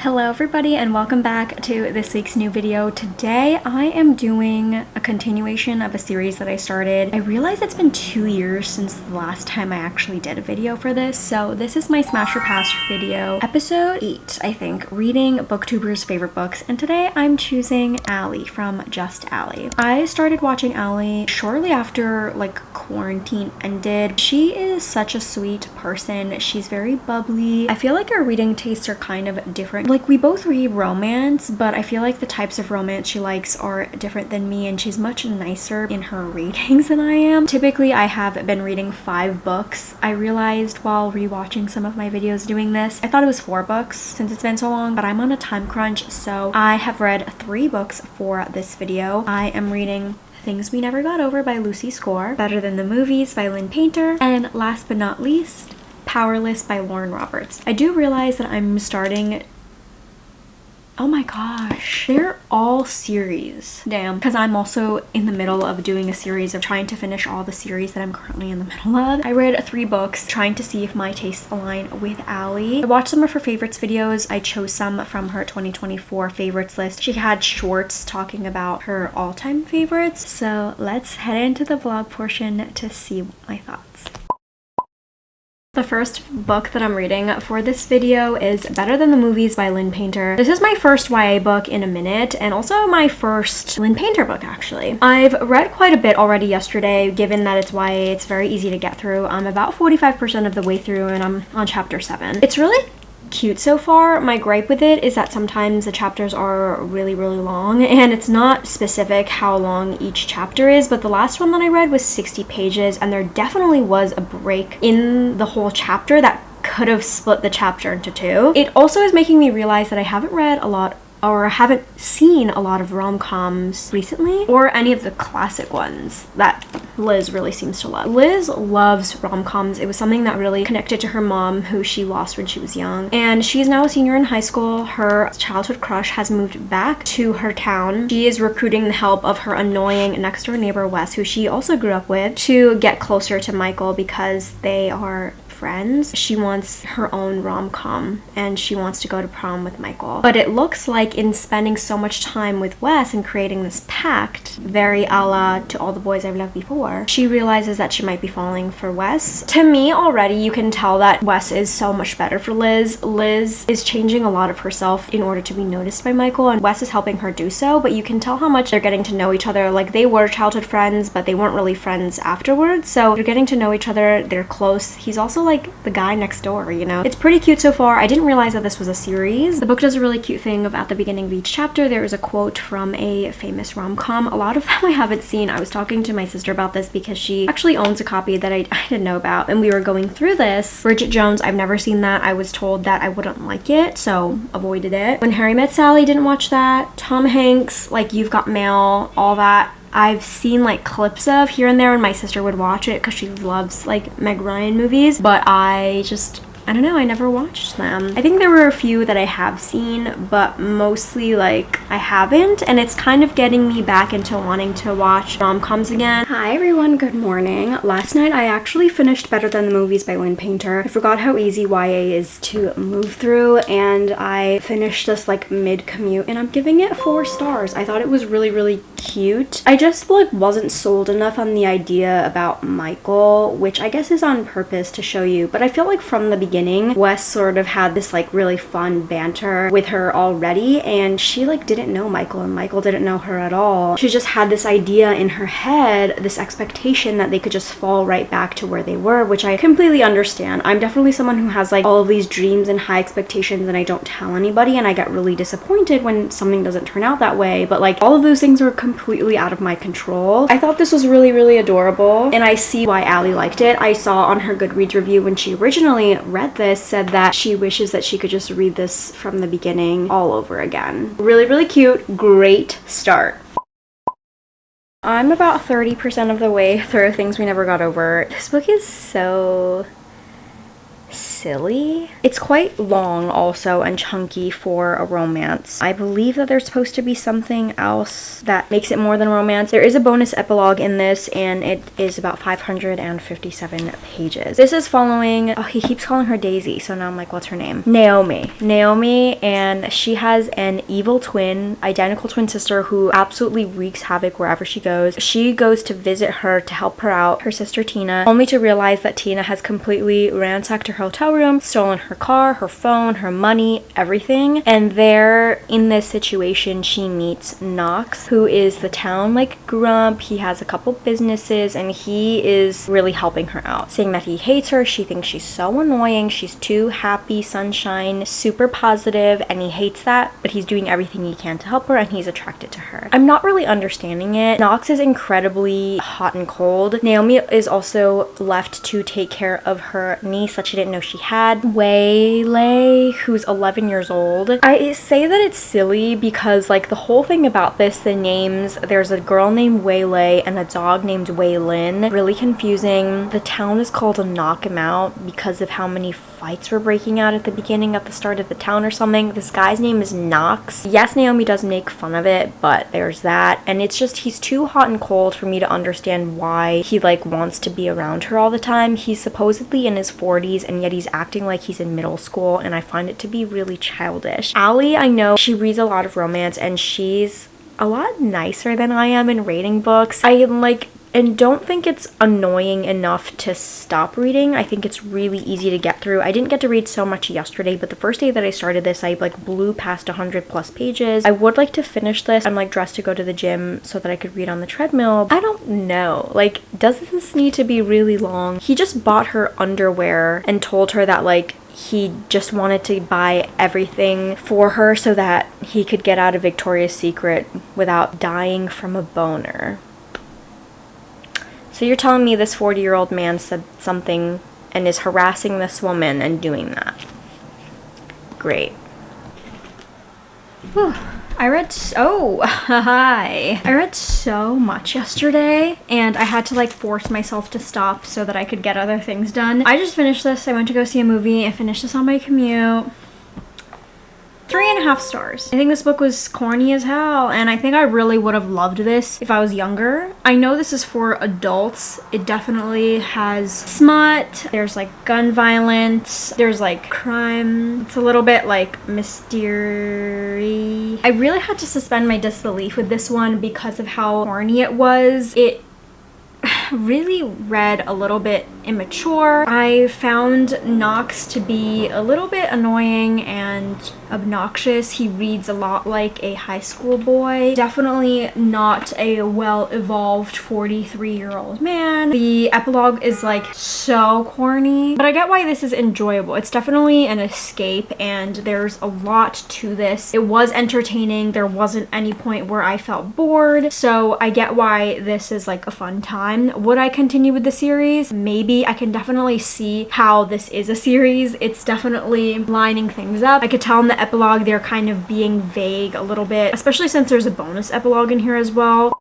Hello everybody and welcome back to this week's new video. Today I am doing a continuation of a series that I started. I realize it's been 2 years since the last time I actually did a video for this, so this is my Smash or Pass video, episode 8, I think, reading BookTuber's favorite books, and today I'm choosing Allie from Just Allie. I started watching Allie shortly after quarantine ended. She is such a sweet person. She's very bubbly. I feel like our reading tastes are kind of different. We both read romance, but I feel like the types of romance she likes are different than me, and she's much nicer in her readings than I am. Typically, I have been reading 5 books. I realized while rewatching some of my videos doing this, I thought it was 4 books since it's been so long, but I'm on a time crunch, so I have read 3 books for this video. I am reading Things We Never Got Over by Lucy Score, Better Than the Movies by Lynn Painter, and last but not least, Powerless by Lauren Roberts. I do realize that I'm starting... Oh my gosh, they're all series. Damn, because I'm also in the middle of doing a series of trying to finish all the series that I'm currently in the middle of. I read 3 books trying to see if my tastes align with Allie. I watched some of her favorites videos. I chose some from her 2024 favorites list. She had shorts talking about her all-time favorites. So let's head into the vlog portion to see my thoughts. The first book that I'm reading for this video is Better Than the Movies by Lynn Painter. This is my first YA book in a minute, and also my first Lynn Painter book, actually. I've read quite a bit already yesterday. Given that it's YA, it's very easy to get through. I'm about 45% of the way through, and I'm on chapter 7. It's really cute so far. My gripe with it is that sometimes the chapters are really long, and it's not specific how long each chapter is, but the last one that I read was 60 pages, and there definitely was a break in the whole chapter that could have split the chapter into 2. It also is making me realize that I haven't read a lot or haven't seen a lot of rom-coms recently, or any of the classic ones that Liz really seems to love. Liz loves rom-coms. It was something that really connected to her mom, who she lost when she was young, and she's now a senior in high school. Her childhood crush has moved back to her town. She is recruiting the help of her annoying next-door neighbor Wes, who she also grew up with, to get closer to Michael because they are friends. She wants her own rom-com, and she wants to go to prom with Michael. But it looks like in spending so much time with Wes and creating this pact, very a la To All the Boys I've Loved Before, she realizes that she might be falling for Wes. To me, already you can tell that Wes is so much better for Liz. Liz is changing a lot of herself in order to be noticed by Michael, and Wes is helping her do so, but you can tell how much they're getting to know each other. They were childhood friends, but they weren't really friends afterwards, so they're getting to know each other. They're close. He's also the guy next door, you know? It's pretty cute so far. I didn't realize that this was a series. The book does a really cute thing of at the beginning of each chapter, there is a quote from a famous rom-com. A lot of them I haven't seen. I was talking to my sister about this because she actually owns a copy that I didn't know about, and we were going through this. Bridget Jones, I've never seen that. I was told that I wouldn't like it, so avoided it. When Harry Met Sally, didn't watch that. Tom Hanks, You've Got Mail, all that. I've seen clips of here and there, and my sister would watch it because she loves Meg Ryan movies, but I don't know, I never watched them. I think there were a few that I have seen, but mostly I haven't, and it's kind of getting me back into wanting to watch rom-coms again. Hi everyone, good morning. Last night I actually finished Better Than the Movies by Lynn Painter. I forgot how easy YA is to move through, and I finished this mid-commute, and I'm giving it 4 stars. I thought it was really cute. I just wasn't sold enough on the idea about Michael, which I guess is on purpose to show you, but I feel from the beginning Wes sort of had this really fun banter with her already, and she didn't know Michael, and Michael didn't know her at all. She just had this idea in her head, this expectation that they could just fall right back to where they were, which I completely understand. I'm definitely someone who has all of these dreams and high expectations, and I don't tell anybody, and I get really disappointed when something doesn't turn out that way, but all of those things were completely out of my control. I thought this was really adorable, and I see why Allie liked it. I saw on her Goodreads review when she originally read this, said that she wishes that she could just read this from the beginning all over again. Really cute, great start. I'm about 30% of the way through Things We Never Got Over. This book is so silly. It's quite long also and chunky for a romance. I believe that there's supposed to be something else that makes it more than romance. There is a bonus epilogue in this, and it is about 557 pages. This is following, oh, he keeps calling her Daisy, so now I'm like, what's her name? Naomi, and she has an evil twin, identical twin sister who absolutely wreaks havoc wherever she goes. She goes to visit her to help her out, her sister Tina, only to realize that Tina has completely ransacked her hotel room, stolen her car, her phone, her money, everything. And there, in this situation, she meets Knox, who is the town like grump. He has a couple businesses and he is really helping her out, saying that he hates her. She thinks she's so annoying. She's too happy, sunshine, super positive, and he hates that, but he's doing everything he can to help her and he's attracted to her. I'm not really understanding it. Knox is incredibly hot and cold. Naomi is also left to take care of her niece that she didn't know she had, Waylay, who's 11 years old. I say that it's silly because like the whole thing about this, the names, there's a girl named Waylay and a dog named Lynn. Really confusing. The town is called a Knock 'Em Out because of how many fights were breaking out at the beginning, at the start of the town or something. This guy's name is Knox. Yes, Naomi does make fun of it, but there's that. And it's just, he's too hot and cold for me to understand why he like wants to be around her all the time. He's supposedly in his 40s and yet he's acting like he's in middle school, and I find it to be really childish. Allie, I know she reads a lot of romance and she's a lot nicer than I am in rating books. I like and don't think it's annoying enough to stop reading. I think it's really easy to get through. I didn't get to read so much yesterday, but the first day that I started this, I like blew past 100+ pages. I would like to finish this. I'm like dressed to go to the gym so that I could read on the treadmill. I don't know. Like, does this need to be really long? He just bought her underwear and told her that like he just wanted to buy everything for her so that he could get out of Victoria's Secret without dying from a boner. So you're telling me this 40-year-old man said something and is harassing this woman and doing that? Great. Whew. I read so much yesterday and I had to like force myself to stop so that I could get other things done. I just finished this. I went to go see a movie and finished this on my commute. 3.5 stars. I think this book was corny as hell, and I think I really would have loved this if I was younger. I know this is for adults. It definitely has smut. There's like gun violence. There's like crime. It's a little bit like mystery. I really had to suspend my disbelief with this one because of how corny it was. It really read a little bit immature. I found Knox to be a little bit annoying and obnoxious. He reads a lot like a high school boy. Definitely not a well-evolved 43-year-old man. The epilogue is like so corny, but I get why this is enjoyable. It's definitely an escape and there's a lot to this. It was entertaining. There wasn't any point where I felt bored, so I get why this is like a fun time. Would I continue with the series? Maybe. I can definitely see how this is a series. It's definitely lining things up. I could tell in the epilogue they're kind of being vague a little bit, especially since there's a bonus epilogue in here as well.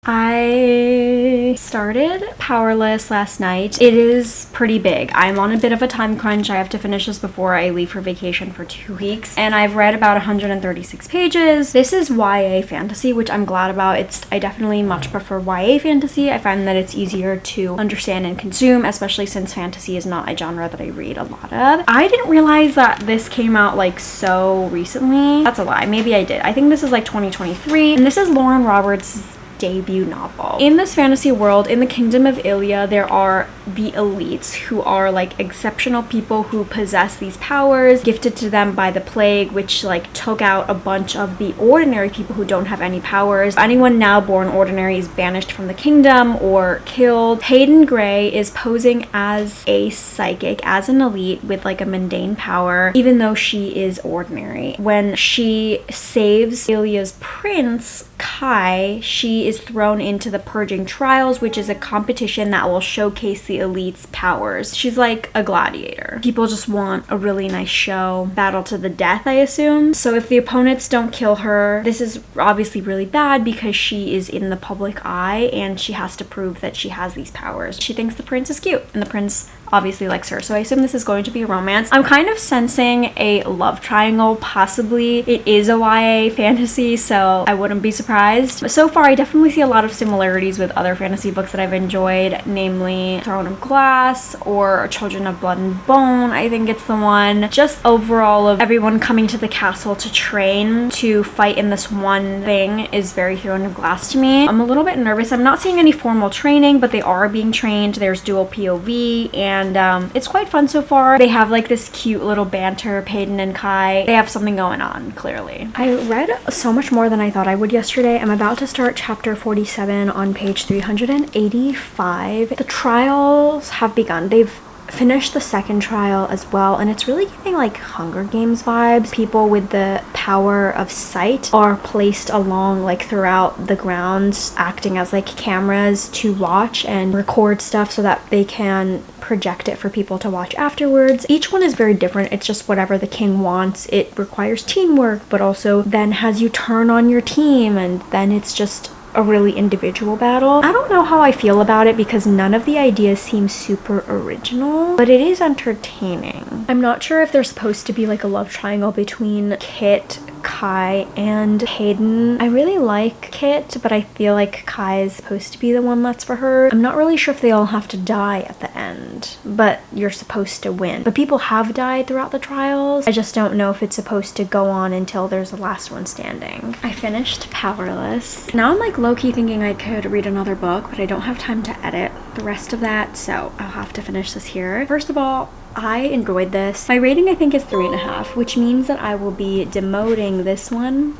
I started Powerless last night. It is pretty big. I'm on a bit of a time crunch. I have to finish this before I leave for vacation for 2 weeks, and I've read about 136 pages. This is YA fantasy, which I'm glad about. I definitely much prefer YA fantasy. I find that it's easier to understand and consume, especially since fantasy is not a genre that I read a lot of. I didn't realize that this came out like so recently. That's a lie. Maybe I did. I think this is like 2023, and this is Lauren Roberts' debut novel. In this fantasy world, in the kingdom of Ilya, there are the elites who are like exceptional people who possess these powers gifted to them by the plague, which like took out a bunch of the ordinary people who don't have any powers. Anyone now born ordinary is banished from the kingdom or killed. Hayden Gray is posing as a psychic, as an elite with like a mundane power, even though she is ordinary. When she saves Ilya's prince, Kai, she is thrown into the Purging Trials, which is a competition that will showcase the elite's powers. She's like a gladiator. People just want a really nice show. Battle to the death, I assume. So if the opponents don't kill her, this is obviously really bad because she is in the public eye and she has to prove that she has these powers. She thinks the prince is cute and the prince obviously likes her, so I assume this is going to be a romance. I'm kind of sensing a love triangle, possibly. It is a YA fantasy, so I wouldn't be surprised. But so far, I definitely see a lot of similarities with other fantasy books that I've enjoyed, namely Throne of Glass or Children of Blood and Bone. I think it's the one. Just overall of everyone coming to the castle to train to fight in this one thing is very Throne of Glass to me. I'm a little bit nervous. I'm not seeing any formal training, but they are being trained. There's dual POV, and it's quite fun so far. They have like this cute little banter, Peyton and Kai. They have something going on, clearly. I read so much more than I thought I would yesterday. I'm about to start chapter 47 on page 385. The trials have begun. They've finished the second trial as well, and it's really giving like Hunger Games vibes. People with the power of sight are placed along like throughout the grounds, acting as like cameras to watch and record stuff so that they can project it for people to watch afterwards. Each one is very different. It's just whatever the king wants. It requires teamwork, but also then has you turn on your team, and then it's just a really individual battle. I don't know how I feel about it because none of the ideas seem super original, but it is entertaining. I'm not sure if there's supposed to be like a love triangle between Kit, Kai, and Hayden. I really like Kit, but I feel like Kai is supposed to be the one that's for her. I'm not really sure if they all have to die at the end, but you're supposed to win. But people have died throughout the trials. I just don't know if it's supposed to go on until there's the last one standing. I finished Powerless. Now I'm like low-key thinking I could read another book, but I don't have time to edit the rest of that, so I'll have to finish this here. First of all, I enjoyed this. My rating I think is 3.5, which means that I will be demoting this one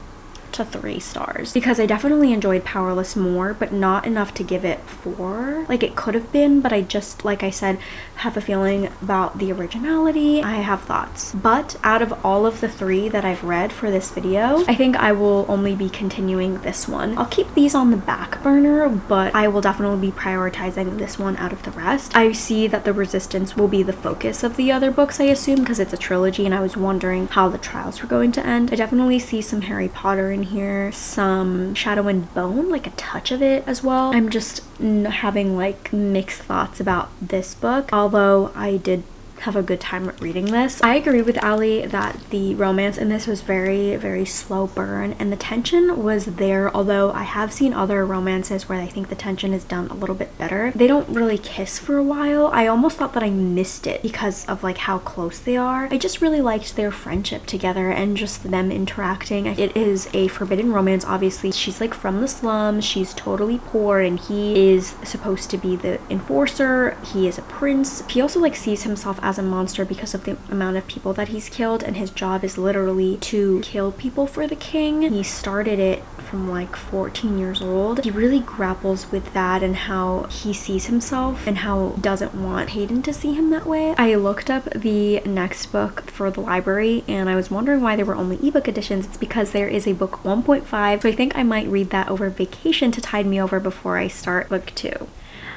to 3 stars because I definitely enjoyed Powerless more, but not enough to give it 4. Like it could have been, but I just, like I said, have a feeling about the originality. I have thoughts, but out of all of the 3 that I've read for this video, I think I will only be continuing this one. I'll keep these on the back burner, but I will definitely be prioritizing this one out of the rest. I see that the Resistance will be the focus of the other books, I assume, because it's a trilogy, and I was wondering how the trials were going to end. I definitely see some Harry Potter in here, some Shadow and Bone, like a touch of it as well. I'm just having like mixed thoughts about this book, although I did have a good time reading this. I agree with Ali that the romance in this was very, very slow burn, and the tension was there, although I have seen other romances where I think the tension is done a little bit better. They don't really kiss for a while. I almost thought that I missed it because of like how close they are. I just really liked their friendship together and just them interacting. It is a forbidden romance, obviously. She's like from the slums, she's totally poor, and he is supposed to be the enforcer. He is a prince. He also like sees himself as a monster because of the amount of people that he's killed, and his job is literally to kill people for the king. He started it from like 14 years old. He really grapples with that and how he sees himself and how he doesn't want Hayden to see him that way. I looked up the next book for the library and I was wondering why there were only ebook editions. It's because there is a book 1.5, so I think I might read that over vacation to tide me over before I start book 2.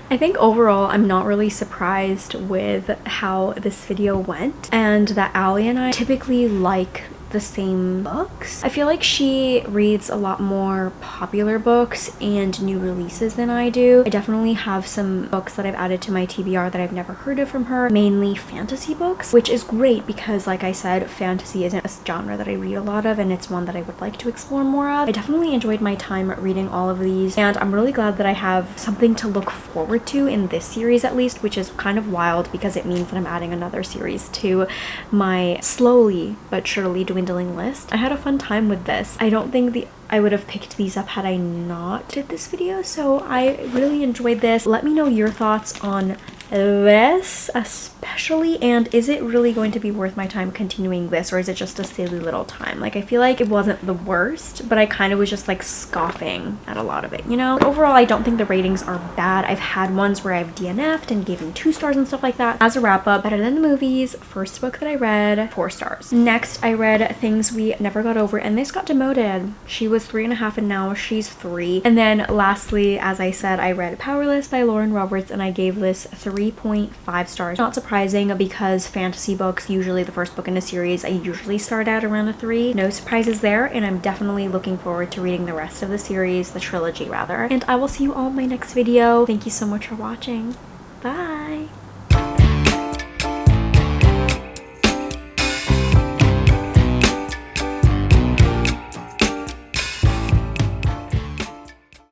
I think overall I'm not really surprised with how this video went, and that Ali and I typically like the same books. I feel like she reads a lot more popular books and new releases than I do. I definitely have some books that I've added to my TBR that I've never heard of from her, mainly fantasy books, which is great because, like I said, fantasy isn't a genre that I read a lot of, and it's one that I would like to explore more of. I definitely enjoyed my time reading all of these, and I'm really glad that I have something to look forward to in this series at least, which is kind of wild because it means that I'm adding another series to my slowly but surely dwindling list. I had a fun time with this. I don't think I would have picked these up had I not did this video, so I really enjoyed this. Let me know your thoughts on this especially, and is it really going to be worth my time continuing this, or is it just a silly little time? Like, I feel like it wasn't the worst, but I kind of was just like scoffing at a lot of it, you know? Overall, I don't think the ratings are bad. I've had ones where I've DNF'd and gave them 2 stars and stuff like that. As a wrap up, better than the movies. First book that I read, 4 stars. Next, I read Things We Never Got Over, and this got demoted. She was 3.5 and now she's 3. And then lastly, as I said, I read Powerless by Lauren Roberts, and I gave this 3.5 stars. Not surprising because fantasy books, usually the first book in a series, I usually start out around a 3. No surprises there, and I'm definitely looking forward to reading the rest of the series, the trilogy rather. And I will see you all in my next video. Thank you so much for watching. Bye!